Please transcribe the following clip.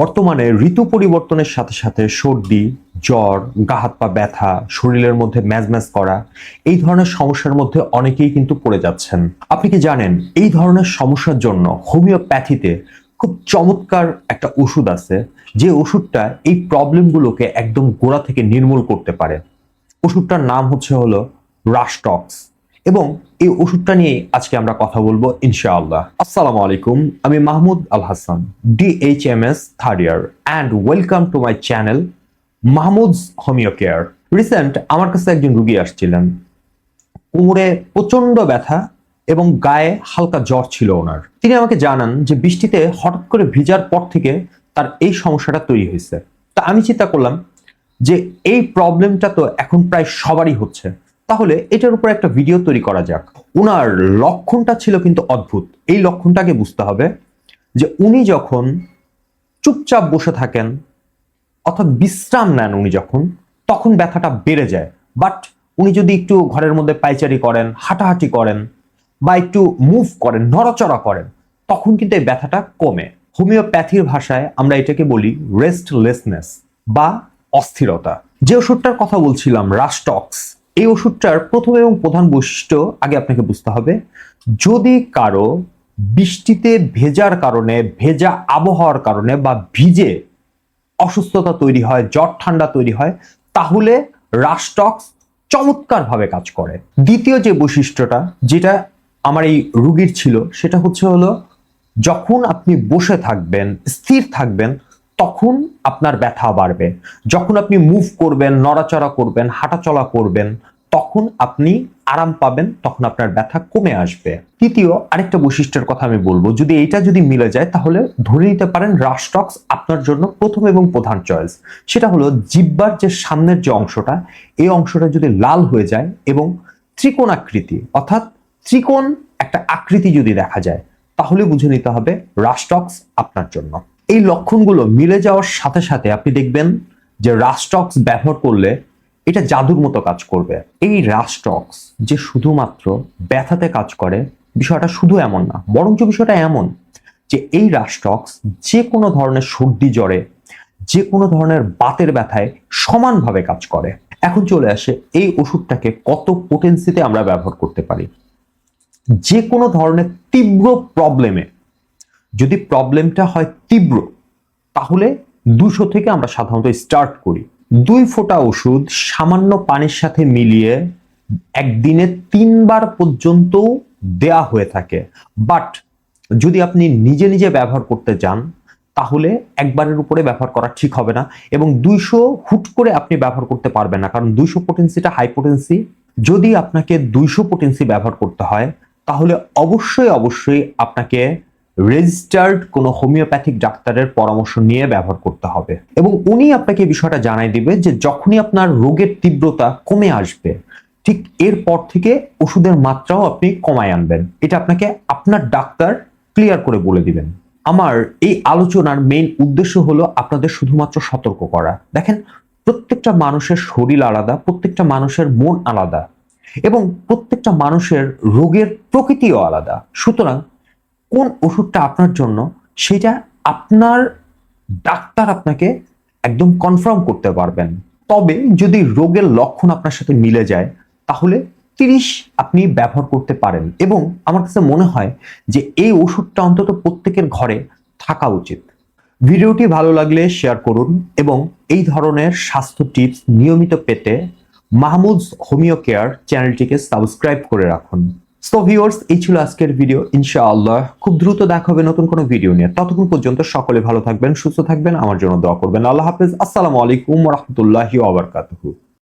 বর্তমানে ঋতু পরিবর্তনের সাথে সাথে সর্দি, জ্বর, গা হাত পা ব্যথা, শরীরের মধ্যে ম্যাজম্যাজ করা এই ধরনের সমস্যার মধ্যে অনেকেই কিন্তু পড়ে যাচ্ছেন। আপনি কি জানেন এই ধরনের সমস্যার জন্য হোমিওপ্যাথিতে খুব চমৎকার একটা ওষুধ আছে, যে ওষুধটা এই প্রবলেমগুলোকে একদম গোড়া থেকে নির্মূল করতে পারে। ওষুধটার নাম হলো রাস্টক্স এবং এই ওষুধটা নিয়ে আজকে আমরা কথা বলবো ইনশাআল্লাহ। আসসালামু আলাইকুম, আমি Mahmud Al Hasan, DHMS third year, and welcome to my channel Mahmud's homeo care. Recent আমার কাছে একজন রুগী আসছিলেন, কোমরে প্রচন্ড ব্যথা এবং গায়ে হালকা জ্বর ছিল ওনার। তিনি আমাকে জানান যে বৃষ্টিতে হঠাৎ করে ভিজার পর থেকে তার এই সমস্যাটা তৈরি হয়েছে। তা আমি চিন্তা করলাম যে এই প্রবলেমটা তো এখন প্রায় সবারই হচ্ছে, তাহলে এটার উপর একটা ভিডিও তৈরি করা যাক। উনার লক্ষণটা ছিল কিন্তু অদ্ভুত। এই লক্ষণটাকে বুঝতে হবে যে উনি যখন চুপচাপ বসে থাকেন অর্থাৎ বিশ্রাম নেন, উনি যখন তখন ব্যথাটা বেড়ে যায়। বাট উনি যদি একটু ঘরের মধ্যে পায়চারি করেন, হাঁটাহাঁটি করেন বা একটু মুভ করেন, নড়াচড়া করেন, তখন কিন্তু এই ব্যথাটা কমে। হোমিওপ্যাথির ভাষায় আমরা এটাকে বলি রেস্টলেসনেস বা অস্থিরতা। যে ওষুধটার কথা বলছিলাম রাস্টক্স, এই ওষুধটার প্রথম এবং প্রধান বৈশিষ্ট্য আগে আপনাকে বুঝতে হবে। যদি কারো বৃষ্টিতে ভেজার কারণে, ভেজা আবহাওয়ার কারণে বা ভিজে অসুস্থতা তৈরি হয়, জ্বর ঠান্ডা তৈরি হয়, তাহলে রাস্টক্স চমৎকারভাবে কাজ করে। দ্বিতীয় যে বৈশিষ্ট্যটা যেটা আমার এই রুগীর ছিল সেটা হলো যখন আপনি বসে থাকবেন, স্থির থাকবেন, তখন আপনার ব্যথা বাড়বে। যখন আপনি মুভ করবেন, নড়াচড়া করবেন, হাঁটাচলা করবেন, তখন আপনি আরাম পাবেন, তখন আপনার ব্যথা কমে আসবে। তৃতীয় আরেকটা বৈশিষ্ট্যের কথা আমি বলবো, যদি এইটা মিলে যায় তাহলে ধরে নিতে পারেন রাস্টক্স আপনার জন্য প্রথম এবং প্রধান চয়েস। সেটা হলো জিহ্বার যে সামনের যে অংশটা, এই অংশটা যদি লাল হয়ে যায় এবং ত্রিকোণাকৃতি অর্থাৎ ত্রিকোণ একটা আকৃতি যদি দেখা যায়, তাহলে বুঝে নিতে হবে রাস্টক্স আপনার জন্য। এই লক্ষণগুলো মিলে যাওয়ার সাথে সাথে আপনি দেখবেন যে রাস্টক্স ব্যবহার করলে এটা জাদুর মতো কাজ করবে। এই রাস্টক্স যে শুধুমাত্র ব্যথাতে কাজ করে, বিষয়টা শুধু এমন না, বরঞ্চ বিষয়টা এমন যে এই রাস্টক্স যে কোনো ধরনের সর্দি জ্বরে, যে কোনো ধরনের বাতের ব্যথায় সমানভাবে কাজ করে। এখন চলে আসে এই ওষুধটাকে কত পোটেন্সিতে আমরা ব্যবহার করতে পারি। যে কোনো ধরনের তীব্র প্রবলেমে, যদি প্রবলেমটা হয় তীব্র, তাহলে 200 থেকে আমরা সাধারণত স্টার্ট করি। 2 ফোঁটা ওষুধ সামান্য পানির সাথে মিলিয়ে একদিনে 3 বার পর্যন্ত দেয়া হয়ে থাকে। বাট যদি আপনি নিজে নিজে ব্যবহার করতে যান, তাহলে একবারের উপরে ব্যবহার করা ঠিক হবে না এবং 200 হুট করে আপনি ব্যবহার করতে পারবেন না, কারণ 200 পোটেন্সিটা হাই পোটেন্সি। যদি আপনাকে 200 পোটেন্সি ব্যবহার করতে হয়, তাহলে অবশ্যই আপনাকে রেজিস্টার্ড কোনো হোমিওপ্যাথিক ডাক্তারের পরামর্শ নিয়ে ব্যবহার করতে হবে এবং উনি আপনাকে বিষয়টা জানাই দিবে যে যখনই আপনার রোগের তীব্রতা কমে আসবে, ঠিক এরপর থেকে ওষুধের মাত্রাও আপনি কমায় আনবেন। এটা আপনাকে আপনার ডাক্তার ক্লিয়ার করে বলে দিবেন। আমার এই আলোচনার মেইন উদ্দেশ্য হলো আপনাদের শুধুমাত্র সতর্ক করা। দেখেন, প্রত্যেকটা মানুষের শরীর আলাদা, প্রত্যেকটা মানুষের মন আলাদা এবং প্রত্যেকটা মানুষের রোগের প্রকৃতিও আলাদা। সুতরাং কোন ওষুধটা আপনার জন্য সেটা আপনার ডাক্তার আপনাকে একদম কনফার্ম করতে পারবেন। তবে যদি রোগের লক্ষণ আপনার সাথে মিলে যায়, তাহলে 30 আপনি ব্যবহার করতে পারেন এবং আমার কাছে মনে হয় যে এই ওষুধটা অন্তত প্রত্যেকের ঘরে থাকা উচিত। ভিডিওটি ভালো লাগলে শেয়ার করুন এবং এই ধরনের স্বাস্থ্য টিপস নিয়মিত পেতে মাহমুদস হোমিও কেয়ার চ্যানেলটিকে সাবস্ক্রাইব করে রাখুন। সো ভিউয়ার্স, এই ছিল আজকের ভিডিও। ইনশাআল্লাহ খুব দ্রুত দেখা হবে নতুন কোনো ভিডিও নিয়ে। ততক্ষণ পর্যন্ত সকলে ভালো থাকবেন, সুস্থ থাকবেন, আমার জন্য দোয়া করবেন। আল্লাহ হাফেজ। আসসালামু আলাইকুম ওয়া রাহমাতুল্লাহি ওয়া বারাকাতুহু।